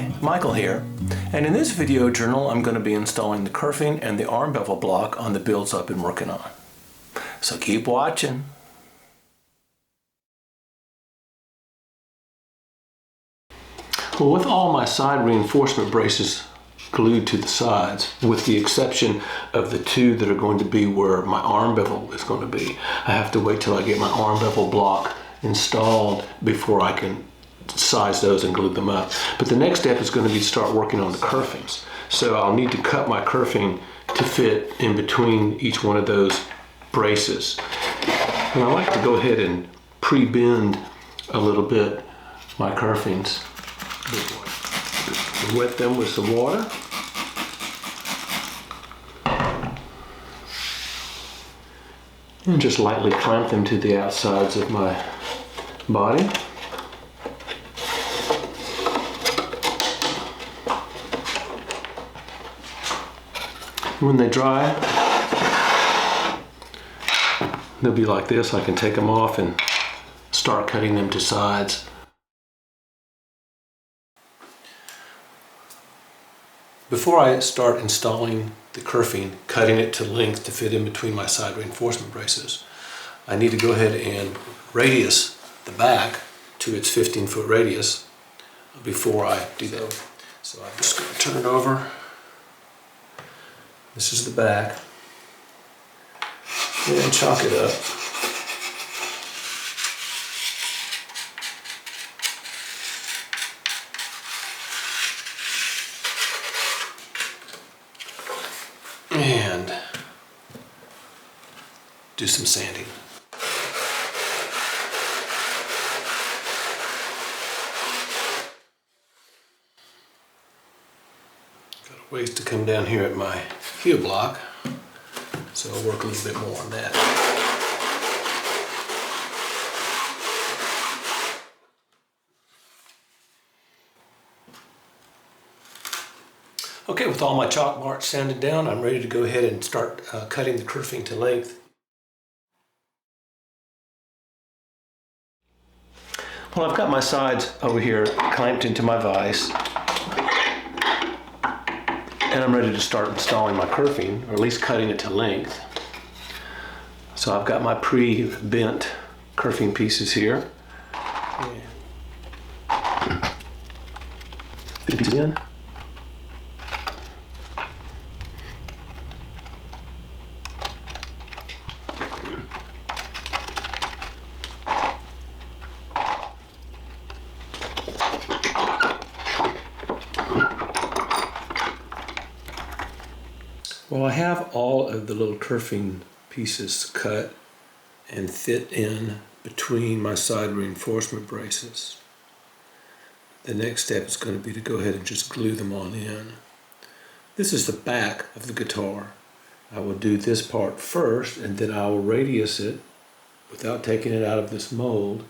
Hi, Michael here, and in this video journal I'm going to be installing the kerfing and the arm bevel block on the builds I've been working on. So keep watching. Well, with all my side reinforcement braces glued to the sides, with the exception of the two that are going to be where my arm bevel is going to be, I have to wait till I get my arm bevel block installed before I can size those and glue them up. But the next step is going to be to start working on the kerfings. So I'll need to cut my kerfing to fit in between each one of those braces. And I like to go ahead and pre-bend a little bit my kerfings. Wet them with some water. And just lightly clamp them to the outsides of my body. When they dry, they'll be like this. I can take them off and start cutting them to sides. Before I start installing the kerfing, cutting it to length to fit in between my side reinforcement braces, I need to go ahead and radius the back to its 15-foot radius before I do that. So I'm just going to turn it over. This is the back, and chalk it up. And do some sanding. Got a ways to come down here at my heel block, so I'll work a little bit more on that. Okay, with all my chalk marks sanded down, I'm ready to go ahead and start cutting the kerfing to length. Well, I've got my sides over here clamped into my vise, and I'm ready to start installing my kerfing, or at least cutting it to length. So I've got my pre-bent kerfing pieces here. Fit these in. Well, I have all of the little kerfing pieces cut and fit in between my side reinforcement braces. The next step is going to be to go ahead and just glue them on in. This is the back of the guitar. I will do this part first, and then I will radius it without taking it out of this mold.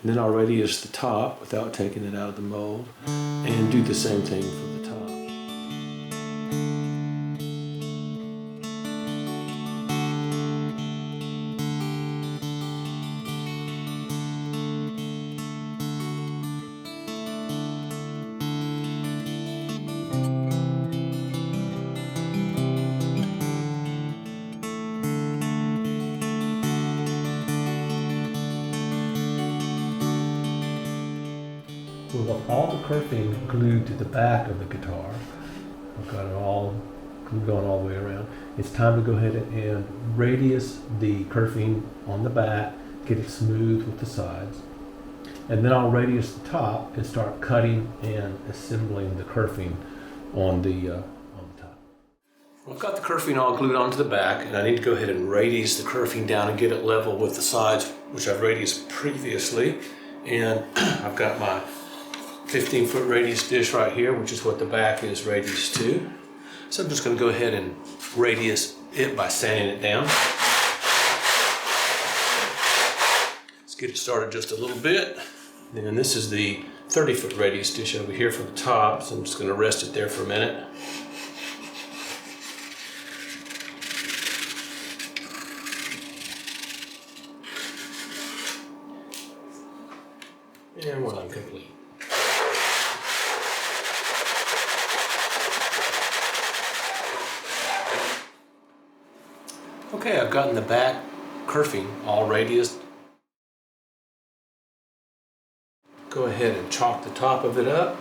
And then I'll radius the top without taking it out of the mold, and do the same thing for the top. With all the kerfing glued to the back of the guitar, I've got it all glued on all the way around, it's time to go ahead and radius the kerfing on the back, get it smooth with the sides, and then I'll radius the top and start cutting and assembling the kerfing on the top. Well, I've got the kerfing all glued onto the back, and I need to go ahead and radius the kerfing down and get it level with the sides, which I've radiused previously. And I've got my 15-foot radius dish right here, which is what the back is radius to. So I'm just going to go ahead and radius it by sanding it down. Let's get it started just a little bit. Then this is the 30-foot radius dish over here for the top, so I'm just going to rest it there for a minute. And when I'm complete. Okay, I've gotten the back kerfing all radiused. Go ahead and chalk the top of it up.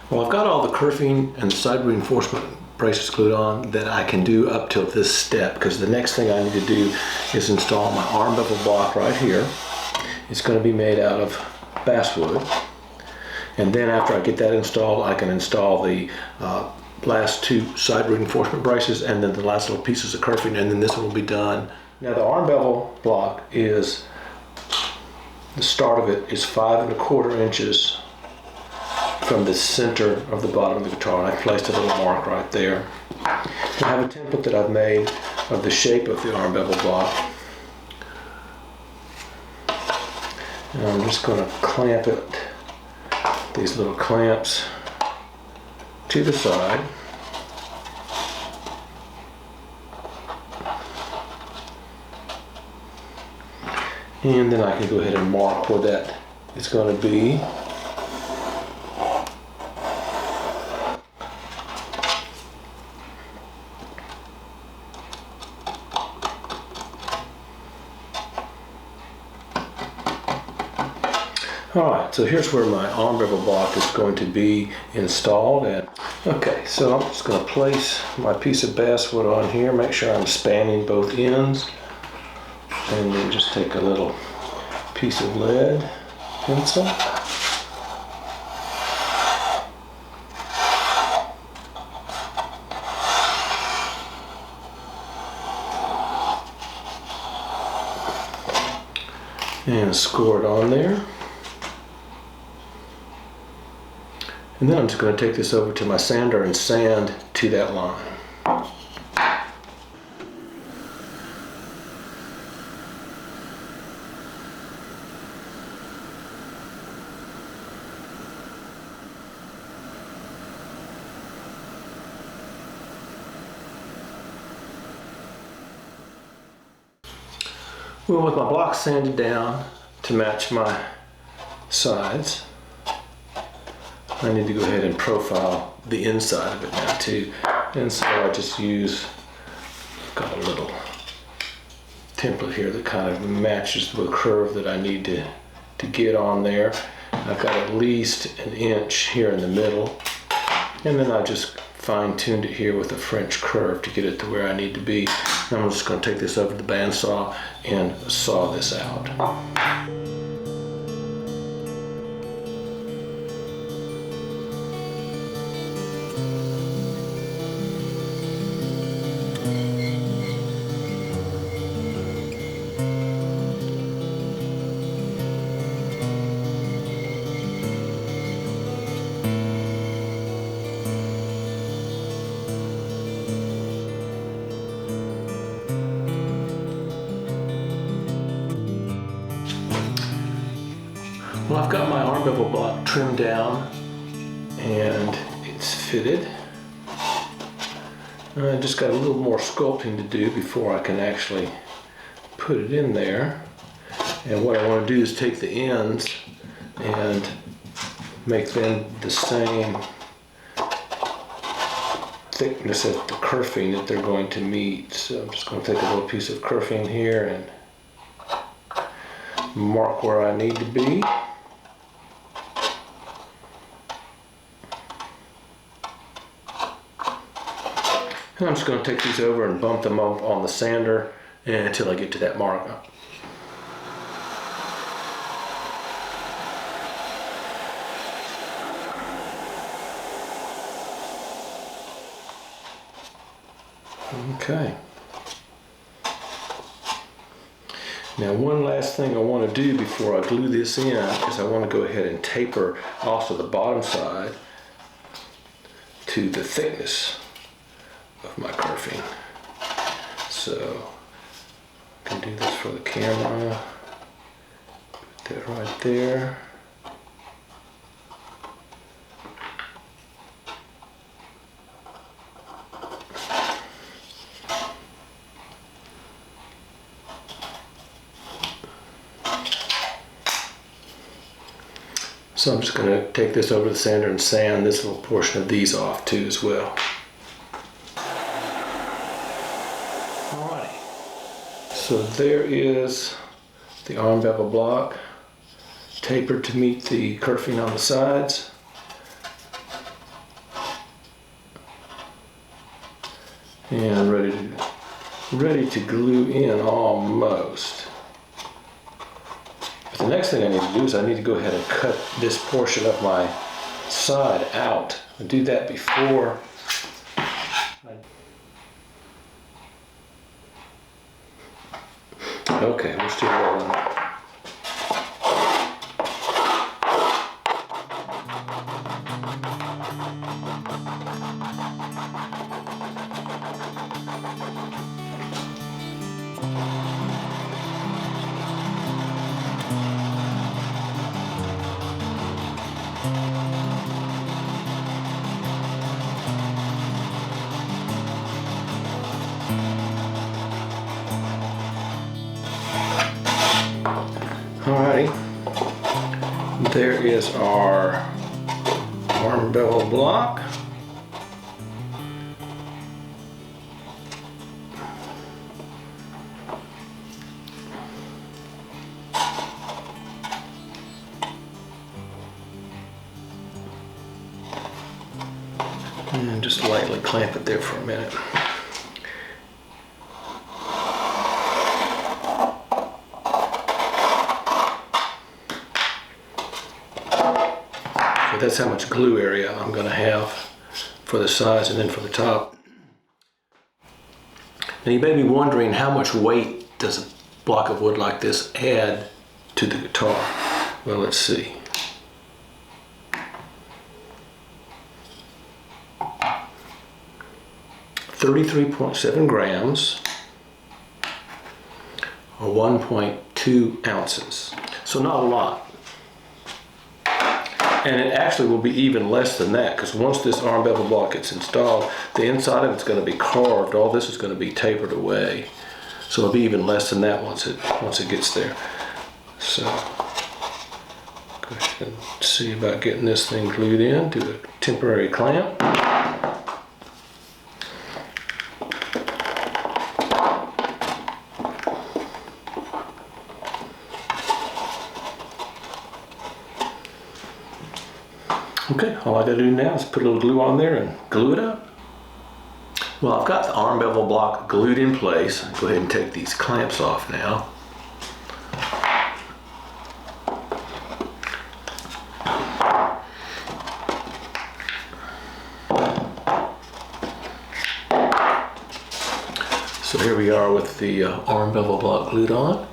Well, I've got all the kerfing and the side reinforcement braces glued on that I can do up till this step, because the next thing I need to do is install my Arm Bevel Block right here. It's going to be made out of basswood, and then after I get that installed, I can install the last two side reinforcement braces and then the last little pieces of kerfing, and then this one will be done. Now the Arm Bevel Block is, the start of it is 5 1/4 inches from the center of the bottom of the guitar, and I placed a little mark right there. I have a template that I've made of the shape of the Arm Bevel Block, and I'm just going to clamp it, these little clamps, to the side. And then I can go ahead and mark where that is going to be. Alright, so here's where my Arm Bevel Block is going to be installed at. Okay, so I'm just going to place my piece of basswood on here, make sure I'm spanning both ends, and then just take a little piece of lead pencil. And score it on there. And then I'm just going to take this over to my sander and sand to that line. Well, with my block sanded down to match my sides, I need to go ahead and profile the inside of it now too. And so I just use, got a little template here that kind of matches the curve that I need to get on there. I've got at least 1 inch here in the middle, and then I just fine-tuned it here with a French curve to get it to where I need to be. And I'm just going to take this over to the bandsaw and saw this out. Well, I've got my Arm Bevel Block trimmed down and it's fitted. I just got a little more sculpting to do before I can actually put it in there. And what I want to do is take the ends and make them the same thickness as the kerfing that they're going to meet. So I'm just going to take a little piece of kerfing here and mark where I need to be. And I'm just going to take these over and bump them up on the sander until I get to that mark. Okay. Now one last thing I want to do before I glue this in is I want to go ahead and taper also the bottom side to the thickness of my kerfing. So can do this for the camera. Put that right there. So I'm just going to take this over to the sander and sand this little portion of these off too as well. Alrighty. So there is the arm bevel block, tapered to meet the kerfing on the sides. And ready to glue in almost. But the next thing I need to do is I need to go ahead and cut this portion of my side out. I do that before okay, we're still rolling. Alrighty, there is our Arm Bevel Block. And just lightly clamp it there for a minute. That's how much glue area I'm going to have for the sides and then for the top. Now you may be wondering, how much weight does a block of wood like this add to the guitar? Well, let's see. $33.7 grams or 1.2 ounces. So not a lot. And it actually will be even less than that, because once this arm bevel block gets installed, the inside of it's going to be carved. All this is going to be tapered away. So it'll be even less than that once it gets there. So go ahead and see about getting this thing glued in. Do a temporary clamp. Okay, all I gotta do now is put a little glue on there and glue it up. Well, I've got the arm bevel block glued in place. I'll go ahead and take these clamps off now. So here we are with the arm bevel block glued on.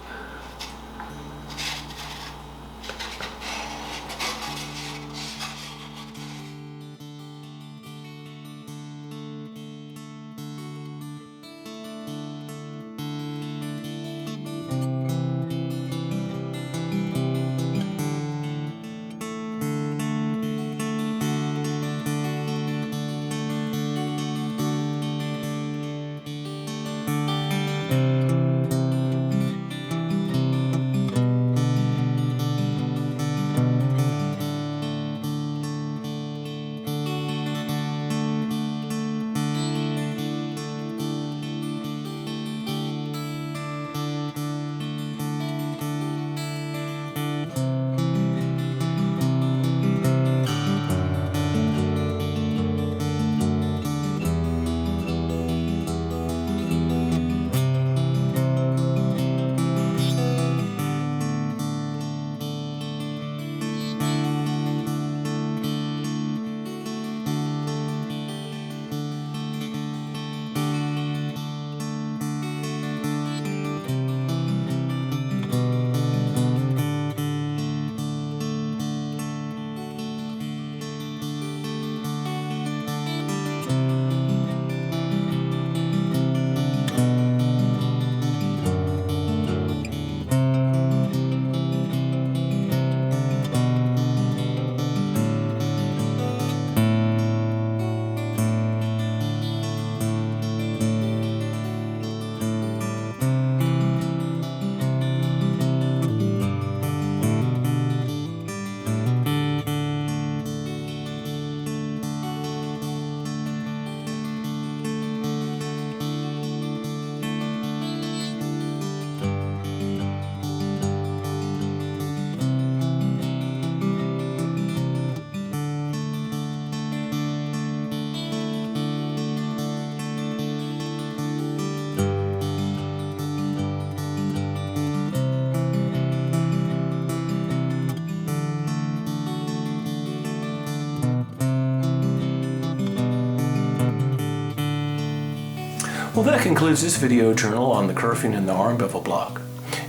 Well, that concludes this video journal on the kerfing and the arm bevel block.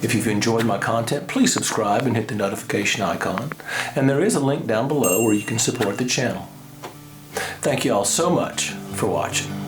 If you've enjoyed my content, please subscribe and hit the notification icon. And there is a link down below where you can support the channel. Thank you all so much for watching.